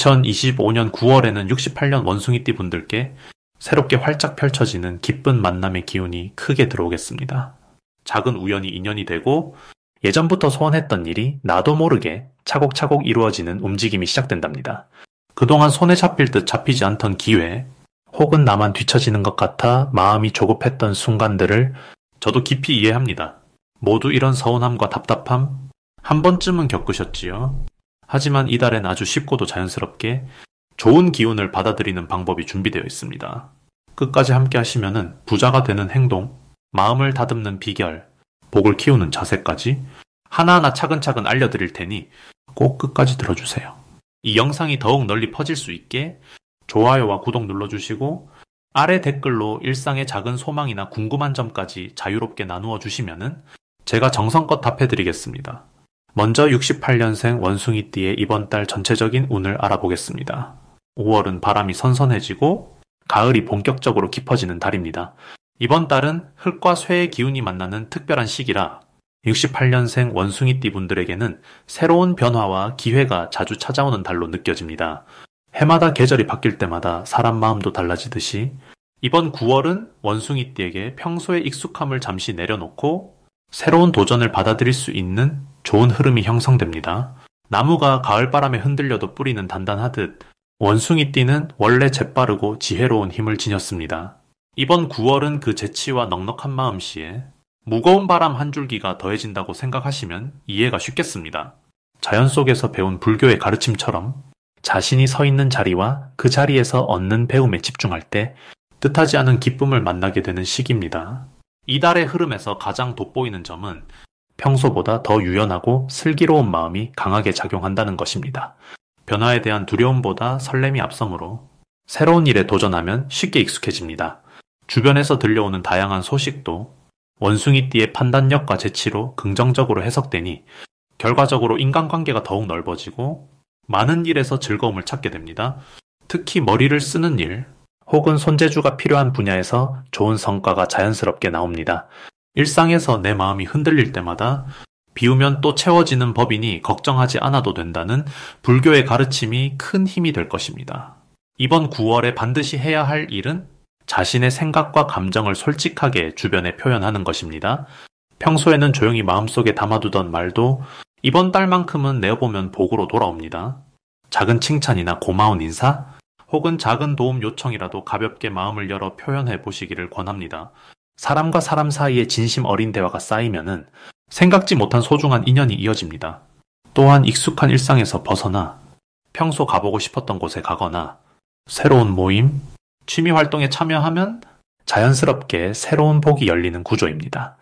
2025년 9월에는 68년 원숭이띠 분들께 새롭게 활짝 펼쳐지는 기쁜 만남의 기운이 크게 들어오겠습니다. 작은 우연이 인연이 되고 예전부터 소원했던 일이 나도 모르게 차곡차곡 이루어지는 움직임이 시작된답니다. 그동안 손에 잡힐 듯 잡히지 않던 기회, 혹은 나만 뒤처지는 것 같아 마음이 조급했던 순간들을 저도 깊이 이해합니다. 모두 이런 서운함과 답답함 한 번쯤은 겪으셨지요. 하지만 이달엔 아주 쉽고도 자연스럽게 좋은 기운을 받아들이는 방법이 준비되어 있습니다. 끝까지 함께 하시면은 부자가 되는 행동, 마음을 다듬는 비결, 복을 키우는 자세까지 하나하나 차근차근 알려드릴 테니 꼭 끝까지 들어주세요. 이 영상이 더욱 널리 퍼질 수 있게 좋아요와 구독 눌러주시고 아래 댓글로 일상의 작은 소망이나 궁금한 점까지 자유롭게 나누어 주시면은 제가 정성껏 답해드리겠습니다. 먼저 68년생 원숭이띠의 이번 달 전체적인 운을 알아보겠습니다. 5월은 바람이 선선해지고 가을이 본격적으로 깊어지는 달입니다. 이번 달은 흙과 쇠의 기운이 만나는 특별한 시기라 68년생 원숭이띠 분들에게는 새로운 변화와 기회가 자주 찾아오는 달로 느껴집니다. 해마다 계절이 바뀔 때마다 사람 마음도 달라지듯이 이번 9월은 원숭이띠에게 평소의 익숙함을 잠시 내려놓고 새로운 도전을 받아들일 수 있는 좋은 흐름이 형성됩니다. 나무가 가을바람에 흔들려도 뿌리는 단단하듯 원숭이띠는 원래 재빠르고 지혜로운 힘을 지녔습니다. 이번 9월은 그 재치와 넉넉한 마음씨에 무거운 바람 한 줄기가 더해진다고 생각하시면 이해가 쉽겠습니다. 자연 속에서 배운 불교의 가르침처럼 자신이 서 있는 자리와 그 자리에서 얻는 배움에 집중할 때 뜻하지 않은 기쁨을 만나게 되는 시기입니다. 이달의 흐름에서 가장 돋보이는 점은 평소보다 더 유연하고 슬기로운 마음이 강하게 작용한다는 것입니다. 변화에 대한 두려움보다 설렘이 앞서므로 새로운 일에 도전하면 쉽게 익숙해집니다. 주변에서 들려오는 다양한 소식도 원숭이띠의 판단력과 재치로 긍정적으로 해석되니 결과적으로 인간관계가 더욱 넓어지고 많은 일에서 즐거움을 찾게 됩니다. 특히 머리를 쓰는 일 혹은 손재주가 필요한 분야에서 좋은 성과가 자연스럽게 나옵니다. 일상에서 내 마음이 흔들릴 때마다 비우면 또 채워지는 법이니 걱정하지 않아도 된다는 불교의 가르침이 큰 힘이 될 것입니다. 이번 9월에 반드시 해야 할 일은 자신의 생각과 감정을 솔직하게 주변에 표현하는 것입니다. 평소에는 조용히 마음속에 담아두던 말도 이번 달만큼은 내어보면 복으로 돌아옵니다. 작은 칭찬이나 고마운 인사, 혹은 작은 도움 요청이라도 가볍게 마음을 열어 표현해 보시기를 권합니다. 사람과 사람 사이에 진심 어린 대화가 쌓이면은 생각지 못한 소중한 인연이 이어집니다. 또한 익숙한 일상에서 벗어나 평소 가보고 싶었던 곳에 가거나 새로운 모임, 취미 활동에 참여하면 자연스럽게 새로운 복이 열리는 구조입니다.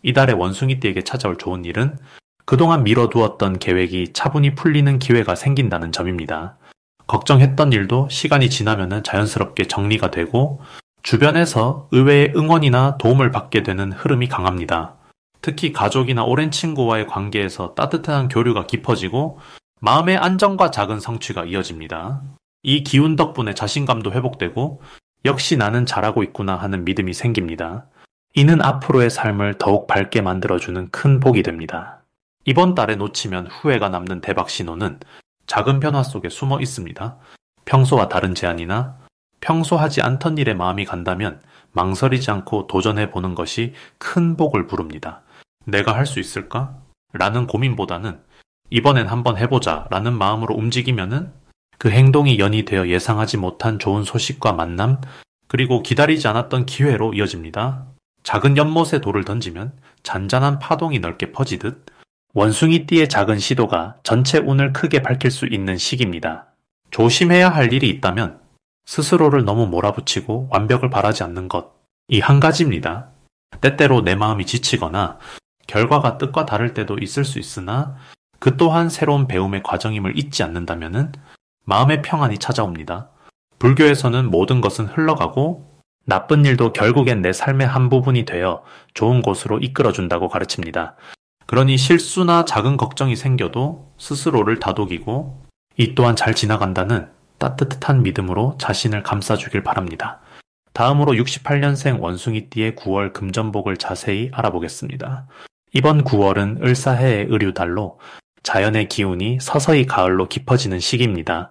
이달의 원숭이띠에게 찾아올 좋은 일은 그동안 미뤄두었던 계획이 차분히 풀리는 기회가 생긴다는 점입니다. 걱정했던 일도 시간이 지나면 자연스럽게 정리가 되고 주변에서 의외의 응원이나 도움을 받게 되는 흐름이 강합니다. 특히 가족이나 오랜 친구와의 관계에서 따뜻한 교류가 깊어지고 마음의 안정과 작은 성취가 이어집니다. 이 기운 덕분에 자신감도 회복되고 역시 나는 잘하고 있구나 하는 믿음이 생깁니다. 이는 앞으로의 삶을 더욱 밝게 만들어주는 큰 복이 됩니다. 이번 달에 놓치면 후회가 남는 대박 신호는 작은 변화 속에 숨어 있습니다. 평소와 다른 제안이나 평소 하지 않던 일에 마음이 간다면 망설이지 않고 도전해보는 것이 큰 복을 부릅니다. 내가 할 수 있을까? 라는 고민보다는 이번엔 한번 해보자 라는 마음으로 움직이면은 그 행동이 연이되어 예상하지 못한 좋은 소식과 만남, 그리고 기다리지 않았던 기회로 이어집니다. 작은 연못에 돌을 던지면 잔잔한 파동이 넓게 퍼지듯 원숭이띠의 작은 시도가 전체 운을 크게 밝힐 수 있는 시기입니다. 조심해야 할 일이 있다면 스스로를 너무 몰아붙이고 완벽을 바라지 않는 것, 이 한 가지입니다. 때때로 내 마음이 지치거나 결과가 뜻과 다를 때도 있을 수 있으나 그 또한 새로운 배움의 과정임을 잊지 않는다면 마음의 평안이 찾아옵니다. 불교에서는 모든 것은 흘러가고 나쁜 일도 결국엔 내 삶의 한 부분이 되어 좋은 곳으로 이끌어준다고 가르칩니다. 그러니 실수나 작은 걱정이 생겨도 스스로를 다독이고 이 또한 잘 지나간다는 따뜻한 믿음으로 자신을 감싸주길 바랍니다. 다음으로 68년생 원숭이띠의 9월 금전복을 자세히 알아보겠습니다. 이번 9월은 을사해의 을유달로 자연의 기운이 서서히 가을로 깊어지는 시기입니다.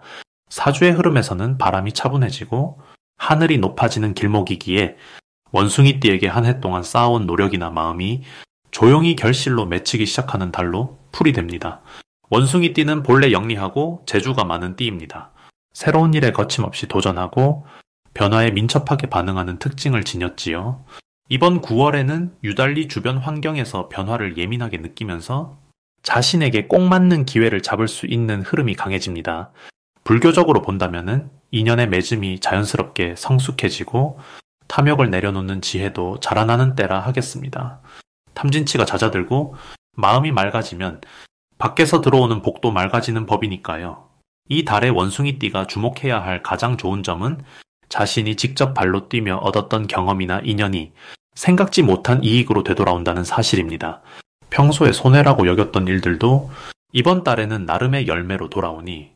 사주의 흐름에서는 바람이 차분해지고 하늘이 높아지는 길목이기에 원숭이띠에게 한 해 동안 쌓아온 노력이나 마음이 조용히 결실로 맺히기 시작하는 달로 풀이 됩니다. 원숭이띠는 본래 영리하고 재주가 많은 띠입니다. 새로운 일에 거침없이 도전하고 변화에 민첩하게 반응하는 특징을 지녔지요. 이번 9월에는 유달리 주변 환경에서 변화를 예민하게 느끼면서 자신에게 꼭 맞는 기회를 잡을 수 있는 흐름이 강해집니다. 불교적으로 본다면은 인연의 맺음이 자연스럽게 성숙해지고 탐욕을 내려놓는 지혜도 자라나는 때라 하겠습니다. 탐진치가 잦아들고 마음이 맑아지면 밖에서 들어오는 복도 맑아지는 법이니까요. 이 달의 원숭이띠가 주목해야 할 가장 좋은 점은 자신이 직접 발로 뛰며 얻었던 경험이나 인연이 생각지 못한 이익으로 되돌아온다는 사실입니다. 평소에 손해라고 여겼던 일들도 이번 달에는 나름의 열매로 돌아오니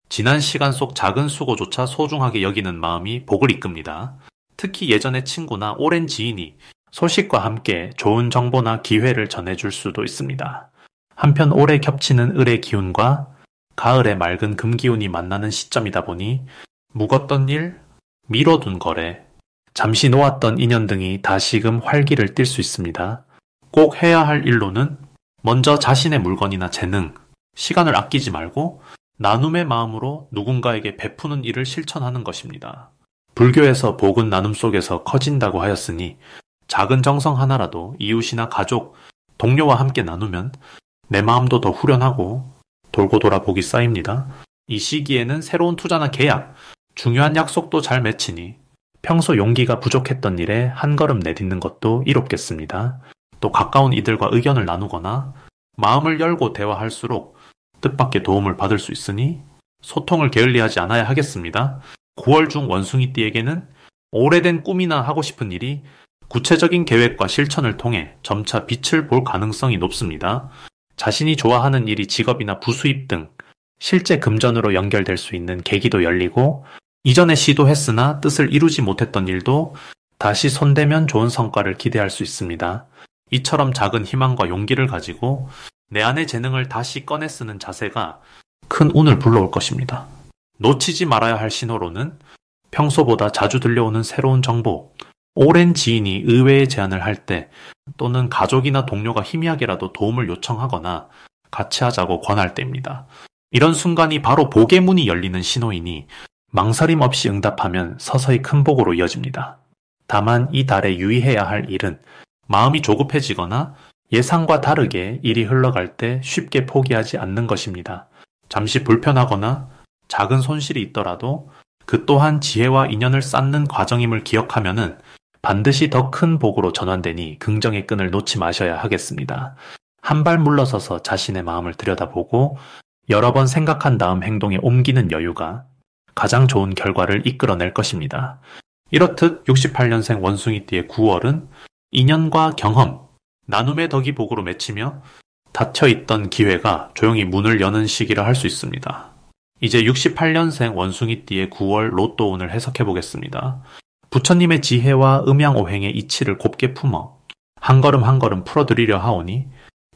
지난 시간 속 작은 수고조차 소중하게 여기는 마음이 복을 이끕니다. 특히 예전의 친구나 오랜 지인이 소식과 함께 좋은 정보나 기회를 전해줄 수도 있습니다. 한편 오래 겹치는 을의 기운과 가을의 맑은 금 기운이 만나는 시점이다 보니 묵었던 일, 미뤄둔 거래, 잠시 놓았던 인연 등이 다시금 활기를 띨 수 있습니다. 꼭 해야 할 일로는 먼저 자신의 물건이나 재능, 시간을 아끼지 말고 나눔의 마음으로 누군가에게 베푸는 일을 실천하는 것입니다. 불교에서 복은 나눔 속에서 커진다고 하였으니 작은 정성 하나라도 이웃이나 가족, 동료와 함께 나누면 내 마음도 더 후련하고 돌고 돌아 복이 쌓입니다. 이 시기에는 새로운 투자나 계약, 중요한 약속도 잘 맺히니 평소 용기가 부족했던 일에 한 걸음 내딛는 것도 이롭겠습니다. 또 가까운 이들과 의견을 나누거나 마음을 열고 대화할수록 뜻밖의 도움을 받을 수 있으니 소통을 게을리하지 않아야 하겠습니다. 9월 중 원숭이띠에게는 오래된 꿈이나 하고 싶은 일이 구체적인 계획과 실천을 통해 점차 빛을 볼 가능성이 높습니다. 자신이 좋아하는 일이 직업이나 부수입 등 실제 금전으로 연결될 수 있는 계기도 열리고 이전에 시도했으나 뜻을 이루지 못했던 일도 다시 손대면 좋은 성과를 기대할 수 있습니다. 이처럼 작은 희망과 용기를 가지고 내 안의 재능을 다시 꺼내 쓰는 자세가 큰 운을 불러올 것입니다. 놓치지 말아야 할 신호로는 평소보다 자주 들려오는 새로운 정보, 오랜 지인이 의외의 제안을 할 때 또는 가족이나 동료가 희미하게라도 도움을 요청하거나 같이 하자고 권할 때입니다. 이런 순간이 바로 복의 문이 열리는 신호이니 망설임 없이 응답하면 서서히 큰 복으로 이어집니다. 다만 이 달에 유의해야 할 일은 마음이 조급해지거나 예상과 다르게 일이 흘러갈 때 쉽게 포기하지 않는 것입니다. 잠시 불편하거나 작은 손실이 있더라도 그 또한 지혜와 인연을 쌓는 과정임을 기억하면은 반드시 더 큰 복으로 전환되니 긍정의 끈을 놓지 마셔야 하겠습니다. 한 발 물러서서 자신의 마음을 들여다보고 여러 번 생각한 다음 행동에 옮기는 여유가 가장 좋은 결과를 이끌어낼 것입니다. 이렇듯 68년생 원숭이띠의 9월은 인연과 경험, 나눔의 덕이 복으로 맺히며 닫혀있던 기회가 조용히 문을 여는 시기라 할 수 있습니다. 이제 68년생 원숭이띠의 9월 로또운을 해석해 보겠습니다. 부처님의 지혜와 음양오행의 이치를 곱게 품어 한 걸음 한 걸음 풀어드리려 하오니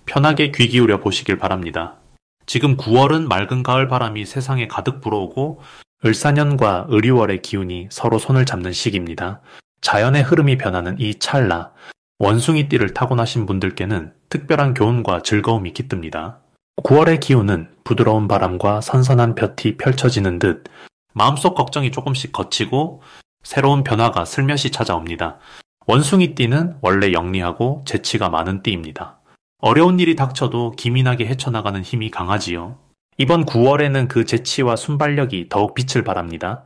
편하게 귀 기울여 보시길 바랍니다. 지금 9월은 맑은 가을 바람이 세상에 가득 불어오고 을사년과 을유월의 기운이 서로 손을 잡는 시기입니다. 자연의 흐름이 변하는 이 찰나, 원숭이띠를 타고나신 분들께는 특별한 교훈과 즐거움이 깃듭니다. 9월의 기운은 부드러운 바람과 선선한 볕이 펼쳐지는 듯 마음속 걱정이 조금씩 걷히고 새로운 변화가 슬며시 찾아옵니다. 원숭이띠는 원래 영리하고 재치가 많은 띠입니다. 어려운 일이 닥쳐도 기민하게 헤쳐나가는 힘이 강하지요. 이번 9월에는 그 재치와 순발력이 더욱 빛을 발합니다.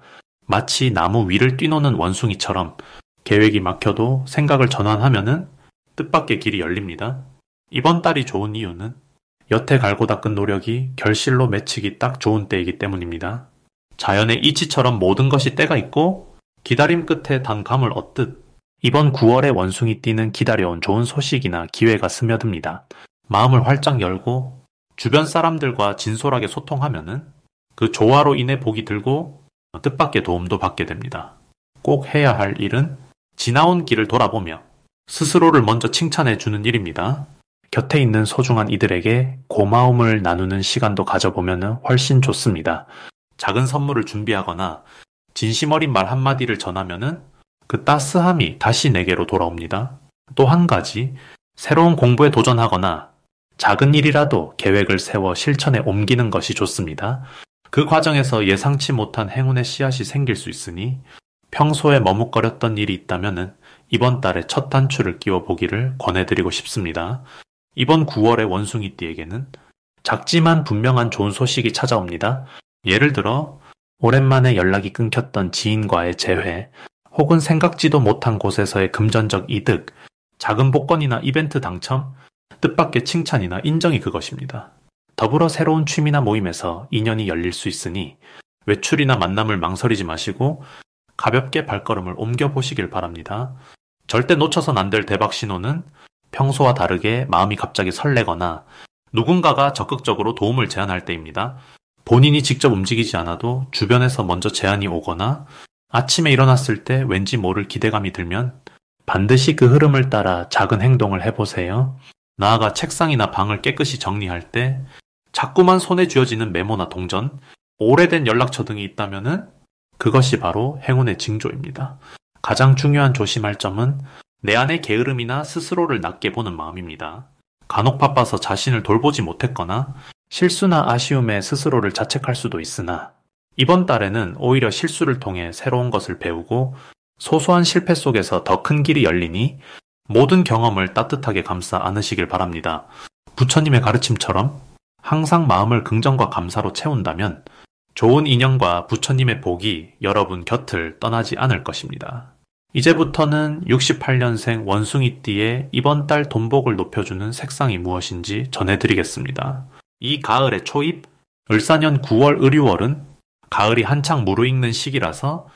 마치 나무 위를 뛰노는 원숭이처럼 계획이 막혀도 생각을 전환하면은 뜻밖의 길이 열립니다. 이번 달이 좋은 이유는 여태 갈고 닦은 노력이 결실로 맺히기 딱 좋은 때이기 때문입니다. 자연의 이치처럼 모든 것이 때가 있고 기다림 끝에 단 감을 얻듯 이번 9월에 원숭이띠는 기다려온 좋은 소식이나 기회가 스며듭니다. 마음을 활짝 열고 주변 사람들과 진솔하게 소통하면은 그 조화로 인해 복이 들고 뜻밖의 도움도 받게 됩니다. 꼭 해야 할 일은 지나온 길을 돌아보며 스스로를 먼저 칭찬해 주는 일입니다. 곁에 있는 소중한 이들에게 고마움을 나누는 시간도 가져보면 훨씬 좋습니다. 작은 선물을 준비하거나 진심 어린 말 한마디를 전하면은 그 따스함이 다시 내게로 돌아옵니다. 또 한 가지, 새로운 공부에 도전하거나 작은 일이라도 계획을 세워 실천에 옮기는 것이 좋습니다. 그 과정에서 예상치 못한 행운의 씨앗이 생길 수 있으니 평소에 머뭇거렸던 일이 있다면은 이번 달에 첫 단추를 끼워보기를 권해드리고 싶습니다. 이번 9월의 원숭이띠에게는 작지만 분명한 좋은 소식이 찾아옵니다. 예를 들어 오랜만에 연락이 끊겼던 지인과의 재회, 혹은 생각지도 못한 곳에서의 금전적 이득, 작은 복권이나 이벤트 당첨, 뜻밖의 칭찬이나 인정이 그것입니다. 더불어 새로운 취미나 모임에서 인연이 열릴 수 있으니 외출이나 만남을 망설이지 마시고 가볍게 발걸음을 옮겨보시길 바랍니다. 절대 놓쳐선 안 될 대박 신호는 평소와 다르게 마음이 갑자기 설레거나 누군가가 적극적으로 도움을 제안할 때입니다. 본인이 직접 움직이지 않아도 주변에서 먼저 제안이 오거나 아침에 일어났을 때 왠지 모를 기대감이 들면 반드시 그 흐름을 따라 작은 행동을 해보세요. 나아가 책상이나 방을 깨끗이 정리할 때 자꾸만 손에 쥐어지는 메모나 동전, 오래된 연락처 등이 있다면은 그것이 바로 행운의 징조입니다. 가장 중요한 조심할 점은 내 안의 게으름이나 스스로를 낮게 보는 마음입니다. 간혹 바빠서 자신을 돌보지 못했거나 실수나 아쉬움에 스스로를 자책할 수도 있으나 이번 달에는 오히려 실수를 통해 새로운 것을 배우고 소소한 실패 속에서 더 큰 길이 열리니 모든 경험을 따뜻하게 감싸 안으시길 바랍니다. 부처님의 가르침처럼 항상 마음을 긍정과 감사로 채운다면 좋은 인연과 부처님의 복이 여러분 곁을 떠나지 않을 것입니다. 이제부터는 68년생 원숭이띠의 이번 달 돈복을 높여주는 색상이 무엇인지 전해드리겠습니다. 이 가을의 초입, 을사년 9월 을유월은 가을이 한창 무르익는 시기라서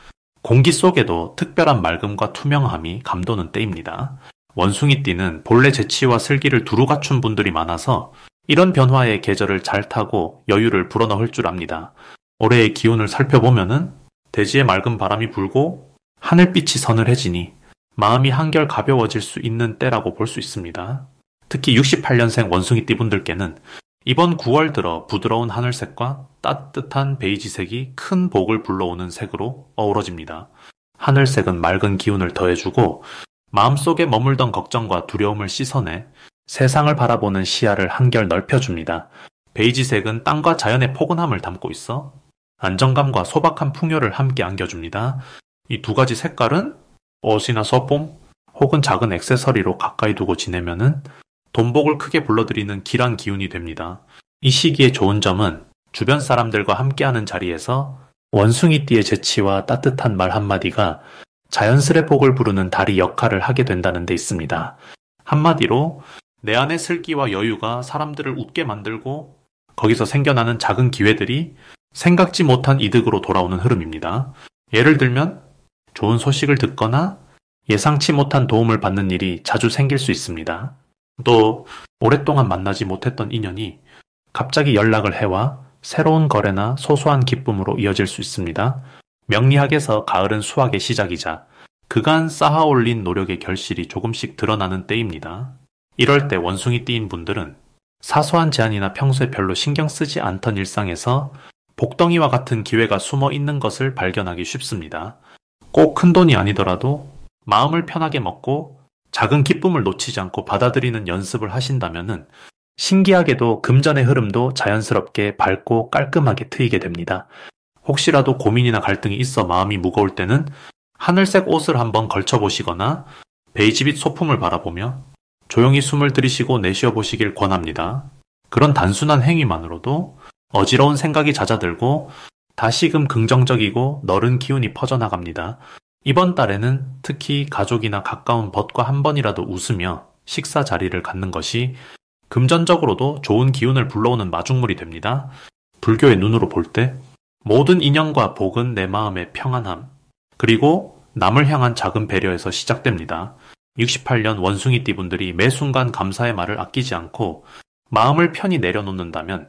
공기 속에도 특별한 맑음과 투명함이 감도는 때입니다. 원숭이띠는 본래 재치와 슬기를 두루 갖춘 분들이 많아서 이런 변화의 계절을 잘 타고 여유를 불어넣을 줄 압니다. 올해의 기운을 살펴보면은 대지에 맑은 바람이 불고 하늘빛이 서늘해지니 마음이 한결 가벼워질 수 있는 때라고 볼 수 있습니다. 특히 68년생 원숭이띠 분들께는 이번 9월 들어 부드러운 하늘색과 따뜻한 베이지색이 큰 복을 불러오는 색으로 어우러집니다. 하늘색은 맑은 기운을 더해주고 마음속에 머물던 걱정과 두려움을 씻어내 세상을 바라보는 시야를 한결 넓혀줍니다. 베이지색은 땅과 자연의 포근함을 담고 있어 안정감과 소박한 풍요를 함께 안겨줍니다. 이 두 가지 색깔은 옷이나 소품 혹은 작은 액세서리로 가까이 두고 지내면은 돈복을 크게 불러들이는 길한 기운이 됩니다. 이 시기의 좋은 점은 주변 사람들과 함께하는 자리에서 원숭이띠의 재치와 따뜻한 말 한마디가 자연스레 복을 부르는 다리 역할을 하게 된다는 데 있습니다. 한마디로 내 안의 슬기와 여유가 사람들을 웃게 만들고 거기서 생겨나는 작은 기회들이 생각지 못한 이득으로 돌아오는 흐름입니다. 예를 들면 좋은 소식을 듣거나 예상치 못한 도움을 받는 일이 자주 생길 수 있습니다. 또 오랫동안 만나지 못했던 인연이 갑자기 연락을 해와 새로운 거래나 소소한 기쁨으로 이어질 수 있습니다. 명리학에서 가을은 수확의 시작이자 그간 쌓아올린 노력의 결실이 조금씩 드러나는 때입니다. 이럴 때 원숭이띠인 분들은 사소한 제안이나 평소에 별로 신경 쓰지 않던 일상에서 복덩이와 같은 기회가 숨어 있는 것을 발견하기 쉽습니다. 꼭 큰돈이 아니더라도 마음을 편하게 먹고 작은 기쁨을 놓치지 않고 받아들이는 연습을 하신다면은 신기하게도 금전의 흐름도 자연스럽게 밝고 깔끔하게 트이게 됩니다. 혹시라도 고민이나 갈등이 있어 마음이 무거울 때는 하늘색 옷을 한번 걸쳐보시거나 베이지빛 소품을 바라보며 조용히 숨을 들이쉬고 내쉬어 보시길 권합니다. 그런 단순한 행위만으로도 어지러운 생각이 잦아들고 다시금 긍정적이고 너른 기운이 퍼져나갑니다. 이번 달에는 특히 가족이나 가까운 벗과 한 번이라도 웃으며 식사 자리를 갖는 것이 금전적으로도 좋은 기운을 불러오는 마중물이 됩니다. 불교의 눈으로 볼 때 모든 인연과 복은 내 마음의 평안함, 그리고 남을 향한 작은 배려에서 시작됩니다. 68년 원숭이띠 분들이 매 순간 감사의 말을 아끼지 않고 마음을 편히 내려놓는다면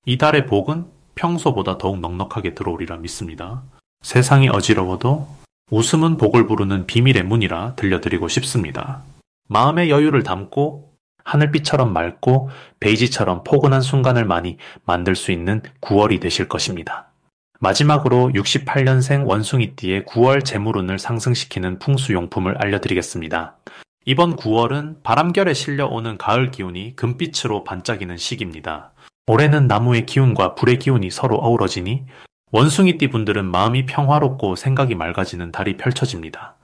이 달의 복은 평소보다 더욱 넉넉하게 들어오리라 믿습니다. 세상이 어지러워도 웃음은 복을 부르는 비밀의 문이라 들려드리고 싶습니다. 마음의 여유를 담고 하늘빛처럼 맑고 베이지처럼 포근한 순간을 많이 만들 수 있는 9월이 되실 것입니다. 마지막으로 68년생 원숭이띠의 9월 재물운을 상승시키는 풍수용품을 알려드리겠습니다. 이번 9월은 바람결에 실려오는 가을 기운이 금빛으로 반짝이는 시기입니다. 올해는 나무의 기운과 불의 기운이 서로 어우러지니 원숭이띠 분들은 마음이 평화롭고 생각이 맑아지는 달이 펼쳐집니다.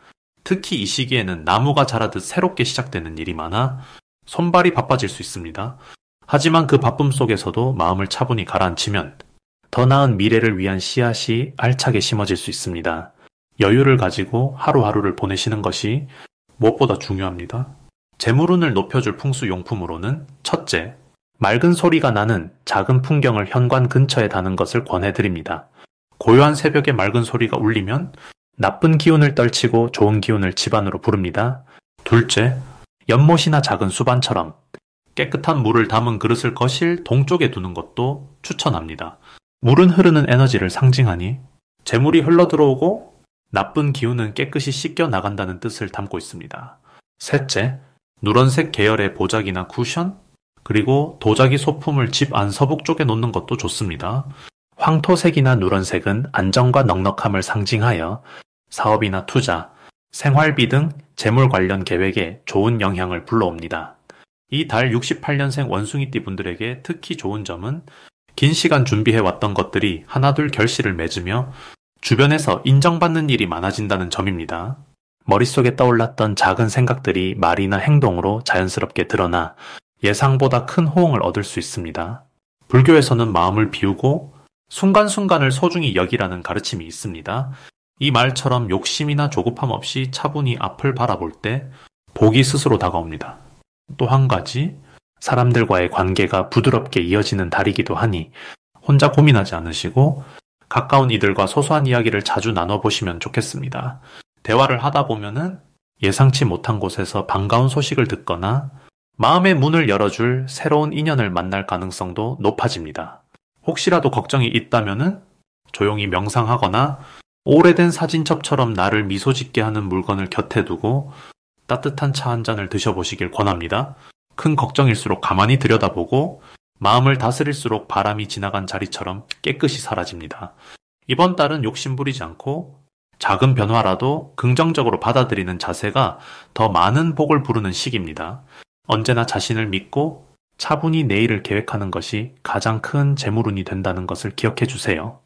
특히 이 시기에는 나무가 자라듯 새롭게 시작되는 일이 많아 손발이 바빠질 수 있습니다. 하지만 그 바쁨 속에서도 마음을 차분히 가라앉히면 더 나은 미래를 위한 씨앗이 알차게 심어질 수 있습니다. 여유를 가지고 하루하루를 보내시는 것이 무엇보다 중요합니다. 재물운을 높여줄 풍수용품으로는 첫째, 맑은 소리가 나는 작은 풍경을 현관 근처에 다는 것을 권해드립니다. 고요한 새벽에 맑은 소리가 울리면 나쁜 기운을 떨치고 좋은 기운을 집안으로 부릅니다. 둘째, 연못이나 작은 수반처럼 깨끗한 물을 담은 그릇을 거실 동쪽에 두는 것도 추천합니다. 물은 흐르는 에너지를 상징하니 재물이 흘러들어오고 나쁜 기운은 깨끗이 씻겨 나간다는 뜻을 담고 있습니다. 셋째, 누런색 계열의 보자기나 쿠션, 그리고 도자기 소품을 집 안 서북 쪽에 놓는 것도 좋습니다. 황토색이나 누런색은 안정과 넉넉함을 상징하여 사업이나 투자, 생활비 등 재물 관련 계획에 좋은 영향을 불러옵니다. 이 달 68년생 원숭이띠 분들에게 특히 좋은 점은 긴 시간 준비해왔던 것들이 하나둘 결실을 맺으며 주변에서 인정받는 일이 많아진다는 점입니다. 머릿속에 떠올랐던 작은 생각들이 말이나 행동으로 자연스럽게 드러나 예상보다 큰 호응을 얻을 수 있습니다. 불교에서는 마음을 비우고 순간순간을 소중히 여기라는 가르침이 있습니다. 이 말처럼 욕심이나 조급함 없이 차분히 앞을 바라볼 때 복이 스스로 다가옵니다. 또 한 가지, 사람들과의 관계가 부드럽게 이어지는 달이기도 하니 혼자 고민하지 않으시고 가까운 이들과 소소한 이야기를 자주 나눠보시면 좋겠습니다. 대화를 하다 보면은 예상치 못한 곳에서 반가운 소식을 듣거나 마음의 문을 열어줄 새로운 인연을 만날 가능성도 높아집니다. 혹시라도 걱정이 있다면은 조용히 명상하거나 오래된 사진첩처럼 나를 미소 짓게 하는 물건을 곁에 두고 따뜻한 차 한 잔을 드셔보시길 권합니다. 큰 걱정일수록 가만히 들여다보고 마음을 다스릴수록 바람이 지나간 자리처럼 깨끗이 사라집니다. 이번 달은 욕심 부리지 않고 작은 변화라도 긍정적으로 받아들이는 자세가 더 많은 복을 부르는 시기입니다. 언제나 자신을 믿고 차분히 내일을 계획하는 것이 가장 큰 재물운이 된다는 것을 기억해 주세요.